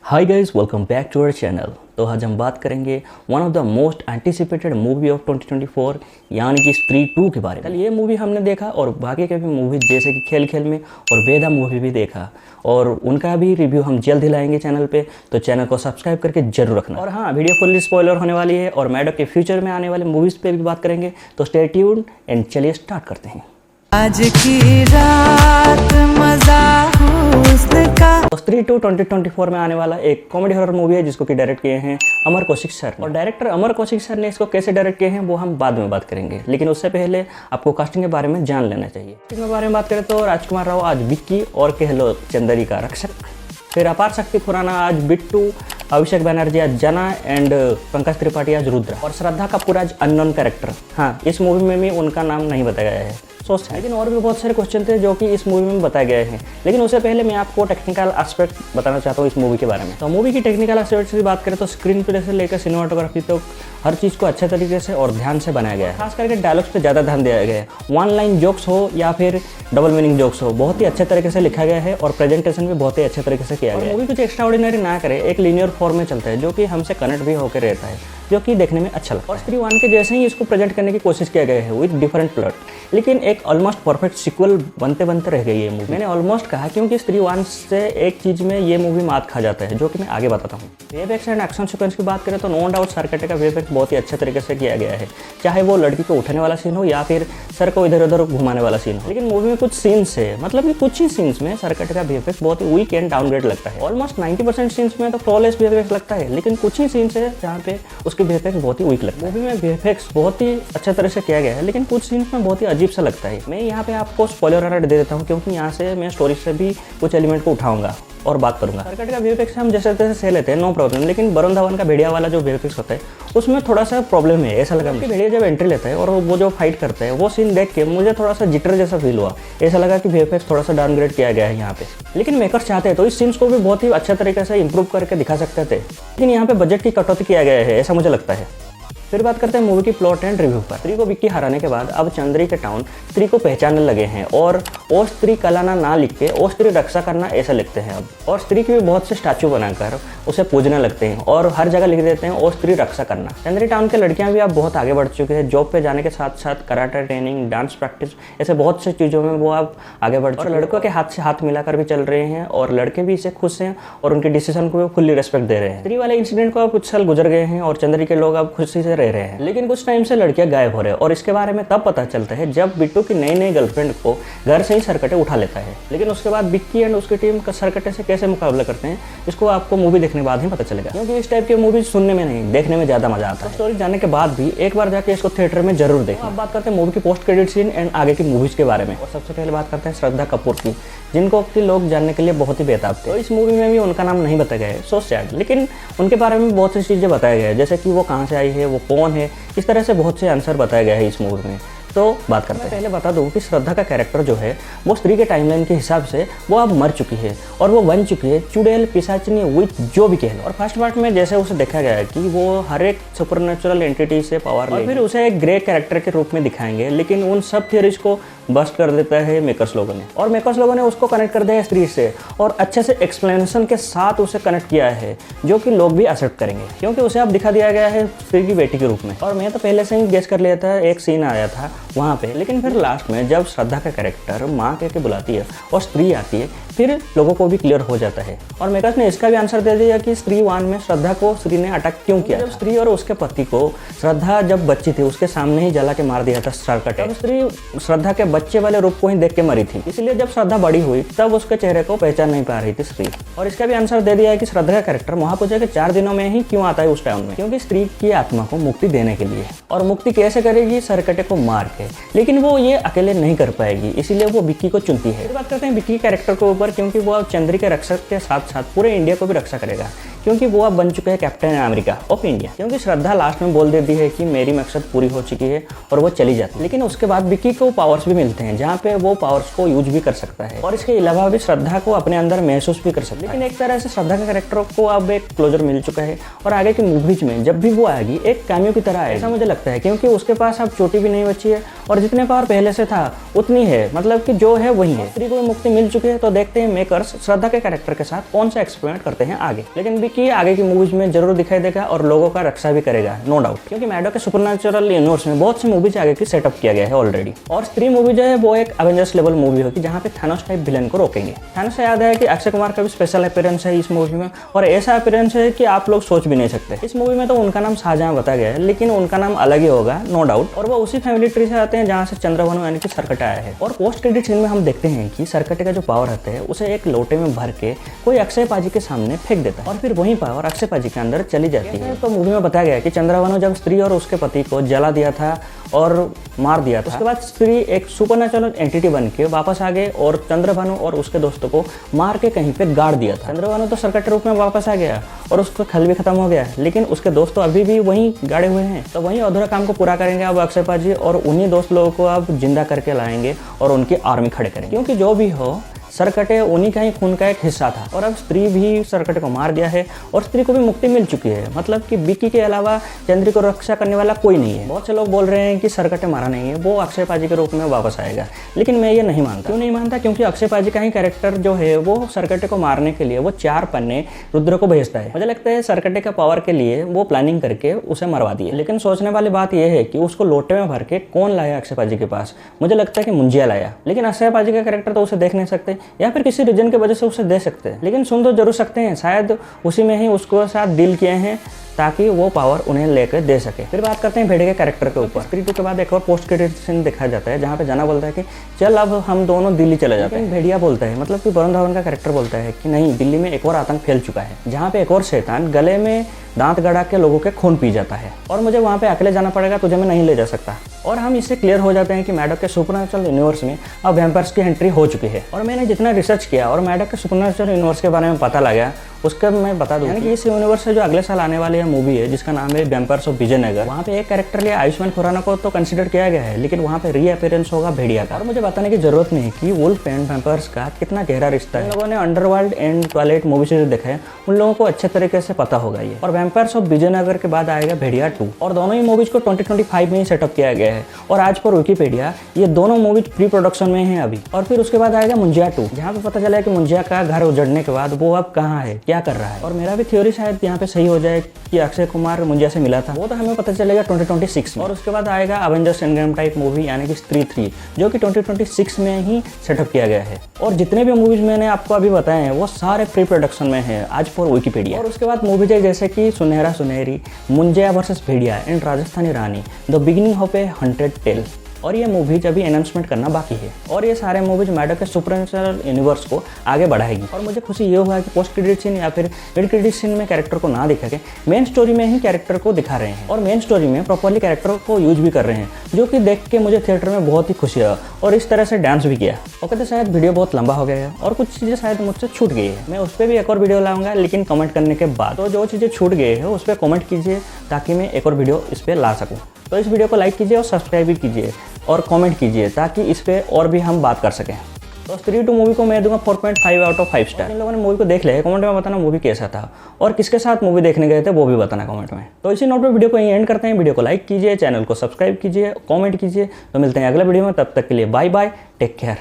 Hi guys, welcome back to our channel. तो आज हम बात करेंगे one of the most anticipated movie of 2024 यानी कि स्त्री 2 के बारे में। कल ये मूवी हमने देखा और बाकी के भी मूवी जैसे कि खेल खेल में और बेदा मूवी भी देखा और उनका भी रिव्यू हम जल्द ही लाएंगे चैनल पे, तो चैनल को सब्सक्राइब करके जरूर रखना। और हाँ, वीडियो फुल्ली स्पॉइलर होने वाली है और मैडो के फ्यूचर में आने वाले मूवीज़ पे भी बात करेंगे, तो स्टे ट्यून्ड एंड चलिए स्टार्ट करते हैं। आज की रात मजा हुस्न का। स्त्री 2 2024 में आने वाला एक कॉमेडी हॉरर मूवी है जिसको कि डायरेक्ट किए हैं अमर कौशिक सर। और डायरेक्टर अमर कौशिक सर ने इसको कैसे डायरेक्ट किए हैं वो हम बाद में बात करेंगे, लेकिन उससे पहले आपको कास्टिंग के बारे में जान लेना चाहिए। कास्टिंग के बारे में बात करें तो राजकुमार राव आज विक्की और कहलो चंदरी का रक्षक, फिर अपार शक्ति खुराना आज बिट्टू, अभिषेक बनर्जी आज जना एंड पंकज त्रिपाठी आज रुद्र, और श्रद्धा कपूर आज अननोन कैरेक्टर। हाँ, इस मूवी में भी उनका नाम नहीं बताया गया है लेकिन और भी बहुत सारे क्वेश्चन थे जो कि इस मूवी में बताए गए हैं। लेकिन उससे पहले मैं आपको टेक्निकल एस्पेक्ट बताना चाहता हूँ इस मूवी के बारे में। तो मूवी की टेक्निकल एस्पेक्ट की बात करें तो स्क्रीन प्ले से लेकर सिनेमाटोग्राफी तो हर चीज़ को अच्छे तरीके से और ध्यान से बनाया गया है। खास करके डायलॉग्स पे ज़्यादा ध्यान दिया गया है। वन लाइन जोक्स हो या फिर डबल मीनिंग जोक्स हो, बहुत ही अच्छे तरीके से लिखा गया है और प्रेजेंटेशन भी बहुत ही अच्छे तरीके से किया गया है। मूवी कुछ एक्स्ट्रा ऑर्डिनरी ना करे, एक लीनियर फॉर्म में चलता है जो कि हमसे कनेक्ट भी होकर रहता है, जो कि देखने में अच्छा लगता है। और स्त्री 1 के जैसे ही इसको प्रेजेंट करने की कोशिश किया गया है विद डिफरेंट प्लॉट, लेकिन एक ऑलमोस्ट परफेक्ट सीक्वल बनते बनते रह गई है मूवी। मैंने ऑलमोस्ट कहा क्योंकि स्त्री 1 से एक चीज़ में ये मूवी मात खा जाता है, जो कि मैं आगे बताता हूँ। वीएफएक्स एंड एक्शन सीक्वेंस की बात करें तो नो डाउट सरकटे का वीएफएक्स बहुत ही अच्छे तरीके से किया गया है, चाहे वो लड़की को उठाने वाला सीन हो या फिर सर को इधर उधर घुमाने वाला सीन हो। लेकिन मूवी में कुछ सीन्स है, मतलब कि कुछ ही सीन्स में सरकटे का वीएफएक्स बहुत ही वीक एंड डाउनग्रेड लगता है। ऑलमोस्ट 90% सीन्स में तो फ्लॉलेस वीएफएक्स लगता है, लेकिन कुछ ही सीन्स है जहाँ पे उसके वीएफएक्स बहुत ही वीक लगता है। मूवी में वीएफएक्स बहुत ही अच्छे तरह से किया गया है, लेकिन कुछ सीन्स में बहुत ही अजीब सा लगता है। मैं यहाँ पे आपको स्पॉइलर अलर्ट दे देता हूँ क्योंकि यहाँ से मैं स्टोरी से भी कुछ एलिमेंट को उठाऊंगा और बात करूंगा। सरकट का वीएफएक्स हम जैसे तैसे सह लेते हैं, नो प्रॉब्लम, लेकिन वरुण धवन का भेड़िया वाला जो वीएफएक्स होता है उसमें थोड़ा सा प्रॉब्लम है। ऐसा लगा कि भेड़िया जब एंट्री लेता है और वो जो फाइट करता है वो सीन देख के मुझे थोड़ा सा जिटर जैसा फील हुआ। ऐसा लगा कि वीएफएक्स थोड़ा सा डाउनग्रेड किया गया है यहाँ पे, लेकिन मेकर्स चाहते हैं तो इस सीन्स को भी बहुत ही अच्छे तरीके से इंप्रूव करके दिखा सकते थे, लेकिन यहाँ पे बजट की कटौती किया गया है, ऐसा मुझे लगता है। फिर बात करते हैं मूवी की प्लॉट एंड रिव्यू पर। स्त्री को विक्की हराने के बाद अब चंद्री के टाउन स्त्री को पहचानने लगे हैं और ओ स्त्री कलाना ना लिख के ओ स्त्री रक्षा करना ऐसा लिखते हैं अब, और स्त्री की भी बहुत से स्टैचू बनाकर उसे पूजने लगते हैं और हर जगह लिख देते हैं ओ स्त्री रक्षा करना। चंद्री टाउन के लड़कियां भी अब बहुत आगे बढ़ चुके हैं, जॉब पे जाने के साथ साथ कराटे ट्रेनिंग, डांस प्रैक्टिस, ऐसे बहुत से चीज़ों में वो अब आगे बढ़ चुके हैं। लड़कों के हाथ से हाथ मिलाकर भी चल रहे हैं और लड़के भी इससे खुश हैं और उनके डिसीजन को फुल्ली रेस्पेक्ट दे रहे हैं। स्त्री वाले इंसिडेंट को अब कुछ साल गुजर गए हैं और चंद्री के लोग अब खुशी से रह रहे हैं, लेकिन कुछ टाइम से लड़कियां गायब हो रहे हैं और इसके बारे में तब पता चलता है जब बिट्टू की नई नई गर्लफ्रेंड को घर से ही सरकटे उठा लेता है। लेकिन उसके बाद विक्की एंड उसकी टीम का सरकटे से कैसे मुकाबला करते हैं इसको आपको मूवी देखने के बाद ही पता चलेगा, क्योंकि इस टाइप की मूवी सुनने में नहीं देखने में ज्यादा मजा आता है। स्टोरी जानने के बाद भी एक बार जाके इसको थिएटर में जरूर देखें। अब बात करते हैं मूवी की पोस्ट क्रेडिट सीन एंड आगे की मूवीज के बारे में। और सबसे पहले बात करते हैं श्रद्धा कपूर की, जिनको कि लोग जानने के लिए बहुत ही बेताब थे। तो इस मूवी में भी उनका नाम नहीं बताया गया है, सो सैड, लेकिन उनके बारे में बहुत सी चीज़ें बताया गया है, जैसे कि वो कहाँ से आई है, वो कौन है, इस तरह से बहुत से आंसर बताया गया है इस मूवी में। तो बात करते हैं, पहले बता दूं कि श्रद्धा का कैरेक्टर जो है वो स्त्री के टाइमलाइन के हिसाब से वो अब मर चुकी है और वो बन चुकी है चुड़ैल, पिशाचिनी, विच, जो भी कह लो। और फर्स्ट पार्ट में जैसे उसे देखा गया है कि वो हर एक सुपरनेचुरल एंटिटी से पावर ले, फिर उसे एक ग्रे कैरेक्टर के रूप में दिखाएंगे, लेकिन उन सब थियरीज को बस्ट कर देता है मेकर्स लोगों ने, और मेकर्स लोगों ने उसको कनेक्ट कर दिया है स्त्री से और अच्छे से एक्सप्लेनेशन के साथ उसे कनेक्ट किया है, जो कि लोग भी एक्सेप्ट करेंगे क्योंकि उसे अब दिखा दिया गया है स्त्री की बेटी के रूप में। और मैं तो पहले से ही गेस कर लिया था, एक सीन आया था वहाँ पे, लेकिन फिर लास्ट में जब श्रद्धा का कैरेक्टर माँ कह के बुलाती है और स्त्री आती है, फिर लोगों को भी क्लियर हो जाता है। और मेकर्स ने इसका भी आंसर दे दिया कि स्त्री 1 में श्रद्धा को स्त्री ने अटैक क्यों किया। जब स्त्री और उसके पति को श्रद्धा जब बच्ची थी उसके सामने ही जला के मार दिया था सरकटे, तब स्त्री श्रद्धा के बच्चे वाले रूप को ही देख के मरी थी, इसलिए जब श्रद्धा बड़ी हुई तब उसके चेहरे को पहचान नहीं पा रही थी स्त्री। और इसका भी आंसर दे दिया है कि श्रद्धा का कैरेक्टर महापूजा के 4 दिनों में ही क्यों आता है उस टाइम में, क्योंकि स्त्री की आत्मा को मुक्ति देने के लिए। और मुक्ति कैसे करेगी? सरकटे को मार के, लेकिन वो ये अकेले नहीं कर पाएगी, इसीलिए वो विक्की को चुनती है। बात करते हैं विक्की के कैरेक्टर के ऊपर, क्योंकि वो चंद्री के रक्षक के साथ साथ पूरे इंडिया को भी रक्षा करेगा, क्योंकि वो अब बन चुके हैं कैप्टन अमेरिका ऑफ इंडिया। क्योंकि श्रद्धा लास्ट में बोल देती है कि मेरी मकसद पूरी हो चुकी है और वो चली जाती है, लेकिन उसके बाद विक्की को पावर्स भी मिलते हैं जहाँ पे वो पावर्स को यूज भी कर सकता है और इसके अलावा भी श्रद्धा को अपने अंदर महसूस भी कर सकता है। लेकिन एक तरह से श्रद्धा के कैरेक्टर को अब एक क्लोजर मिल चुका है और आगे की मूवीज में जब भी वो आएगी एक कैमियो की तरह आएगी, ऐसा मुझे लगता है, क्योंकि उसके पास अब चोटी भी नहीं बची है और जितने पावर पहले से था उतनी है, मतलब कि जो है वही है। स्त्री को मुक्ति मिल चुकी है तो देखते देखते हैं मेकर्स श्रद्धा के कैरेक्टर के साथ कौन सा एक्सपेरिमेंट करते हैं आगे। लेकिन विकी आगे की मूवीज में जरूर दिखाई देगा और लोगों का रक्षा भी करेगा, नो डाउट, क्योंकि मैडो के सुपरनैचुरल यूनिवर्स में बहुत सी मूवीज आगे की सेटअप किया गया है ऑलरेडी। और स्त्री मूवी जो है वो एक एवेंजर्स लेवल मूवी होगी जहाँ पे थानोस टाइप विलेन को रोकेंगे। थानोस से याद है कि अक्षय कुमार का भी स्पेशल अपीयरेंस है इस मूवी में, और ऐसा अपीयरेंस है कि आप लोग सोच भी नहीं सकते। इस मूवी में तो उनका नाम शाहजहां बताया गया है, लेकिन उनका नाम अलग ही होगा, नो डाउट। और वो उसी फैमिली ट्री से आते हैं जहाँ से चंद्रभानु यानी कि सरकटे आया है। और पोस्ट क्रेडिट सीन में हम देखते हैं कि सरकटे का जो पावर रहता है उसे एक लोटे में भर के कोई अक्षय पाजी के सामने फेंक देता है और फिर वही पावर अक्षय पाजी के अंदर चली जाती है। तो मूवी में बताया गया है कि चंद्रभानु जब स्त्री और उसके पति को जला दिया था और मार दिया था, उसके बाद स्त्री एक सुपरनैचुरल एंटिटी बन के वापस आ गए और चंद्रभानु और उसके दोस्तों को मार के कहीं पे गाड़ दिया था। चंद्रभानु तो सरकटे रूप में वापस आ गया और उसका खल भी खत्म हो गया, लेकिन उसके दोस्त तो अभी भी वहीं गाड़े हुए हैं। तो वहीं अधूरा काम को पूरा करेंगे अब अक्षय पाजी, और उन्हीं दोस्त लोगों को अब जिंदा करके लाएंगे और उनकी आर्मी खड़े करेंगे। क्योंकि जो भी हो, सरकटे उन्हीं का ही खून का एक हिस्सा था और अब स्त्री भी सरकटे को मार दिया है और स्त्री को भी मुक्ति मिल चुकी है। मतलब कि विकी के अलावा चंद्री को रक्षा करने वाला कोई नहीं है। बहुत से लोग बोल रहे हैं कि सरकटे मारा नहीं है, वो अक्षय पाजी के रूप में वापस आएगा, लेकिन मैं ये नहीं मानता। क्यों नहीं मानता? क्योंकि अक्षय पाजी का ही कैरेक्टर जो है वो सरकटे को मारने के लिए वो 4 पन्ने रुद्र को भेजता है। मुझे लगता है सरकटे का पावर के लिए वो प्लानिंग करके उसे मरवा दिए। लेकिन सोचने वाली बात यह है कि उसको लोटे में भर के कौन लाया अक्षय पाजी के पास? मुझे लगता है कि मुंजिया लाया, लेकिन अक्षय पाजी का कैरेक्टर तो उसे देख नहीं सकते या फिर किसी रीजन की वजह से उसे दे सकते हैं। लेकिन सुन तो जरूर सकते हैं, शायद उसी में ही उसको साथ डील किए हैं ताकि वो पावर उन्हें लेकर दे सके। फिर बात करते हैं भेड़िया के कैरेक्टर के ऊपर। स्त्री 2 के बाद एक और पोस्ट क्रेडिट सीन दिखाया जाता है जहाँ पे जाना बोलता है कि चल अब हम दोनों दिल्ली चले जाते हैं। भेड़िया बोलता है, मतलब कि वरुण धवन का कैरेक्टर बोलता है कि नहीं, दिल्ली में एक और आतंक फैल चुका है जहाँ पे एक और शैतान गले में दांत गड़ा के लोगों के खून पी जाता है और मुझे वहाँ पे अकेले जाना पड़ेगा, तुझे मैं नहीं ले जा सकता। और हम इससे क्लियर हो जाते हैं कि मैडो के सुपरनैचुरल यूनिवर्स में अब वैम्पायर्स की एंट्री हो चुकी है। और मैंने जितना रिसर्च किया और मैडो के सुपरनैचुरल यूनिवर्स के बारे में पता लगा उसका मैं बता दूं, यानी कि इस यूनिवर्स से जो अगले साल आने वाली मूवी है जिसका नाम है वैम्पायर्स ऑफ विजयनगर, वहाँ पे एक कैरेक्टर लिए आयुष्मान खुराना को तो कंसिडर किया गया है, लेकिन वहाँ पे रीअपीयरेंस होगा भेड़िया का। और मुझे बताने की जरूरत नहीं कि वुल्फ एंड वैम्पायर्स का कितना गहरा रिश्ता है। लोगों ने अंडरवर्ल्ड एंड टॉयलेट मूवी से जो देखा है उन लोगों को अच्छे तरीके से पता होगा ये। और वैम्पायर्स ऑफ विजयनगर के बाद आएगा भेड़िया 2 और दोनों ही मूवीज को 2025 में ही सेटअप किया गया है। और आज पर विकिपीडिया ये दोनों मूवीज प्री प्रोडक्शन में हैं अभी। और फिर उसके बाद आएगा मुंजिया 2 जहाँ पे पता चला कि मुंजिया का घर उजड़ने के बाद वो अब कहाँ है, क्या कर रहा है। और मेरा भी थ्योरी शायद यहाँ पे सही हो जाए कि अक्षय कुमार मुंजिया से मिला था, वो तो हमें पता चलेगा 2026 में। और उसके बाद आएगा अवेंजर्स एंडगेम टाइप मूवी यानी कि स्त्री 3 जो कि 2026 में ही सेटअप किया गया है। और जितने भी मूवीज मैंने आपको अभी बताए हैं वो सारे प्री प्रोडक्शन में हैं आज पर विकिपीडिया। और उसके बाद मूवीज है जैसे कि सुनहरा सुनहरी, मुंजिया वर्सेस भेड़िया एंड राजस्थानी रानी, the beginning of a haunted tale. और ये मूवीज अभी अनाउंसमेंट करना बाकी है। और ये सारे मूवीज मैडो के सुपरनैचुरल यूनिवर्स को आगे बढ़ाएगी। और मुझे खुशी ये हुआ कि पोस्ट क्रेडिट सीन या फिर मिड क्रेडिट सीन में कैरेक्टर को ना दिखा के मेन स्टोरी में ही कैरेक्टर को दिखा रहे हैं और मेन स्टोरी में प्रॉपरली कैरेक्टर को यूज भी कर रहे हैं, जो कि देख के मुझे थिएटर में बहुत ही खुशी हुआ और इस तरह से डांस भी किया। ओके, तो शायद वीडियो बहुत लंबा हो गया है और कुछ चीज़ें शायद मुझसे छूट गई है, मैं उस पर भी एक और वीडियो लाऊंगा, लेकिन कमेंट करने के बाद। तो जो चीज़ें छूट गई है उस पर कमेंट कीजिए ताकि मैं एक और वीडियो इस पर ला सकूँ। तो इस वीडियो को लाइक कीजिए और सब्सक्राइब भी कीजिए और कमेंट कीजिए ताकि इस पर और भी हम बात कर सकें। तो स्त्री 2 मूवी को मैं दूंगा 4.5 आउट ऑफ 5 स्टार। इन लोगों ने मूवी को देख लिया है, कमेंट में बताना मूवी कैसा था और किसके साथ मूवी देखने गए थे वो भी बताना कमेंट में। तो इसी नोट पे वीडियो को यहीं एंड करते हैं। वीडियो को लाइक कीजिए, चैनल को सब्सक्राइब कीजिए, कमेंट कीजिए। तो मिलते हैं अगले वीडियो में, तब तक के लिए बाय बाय, टेक केयर।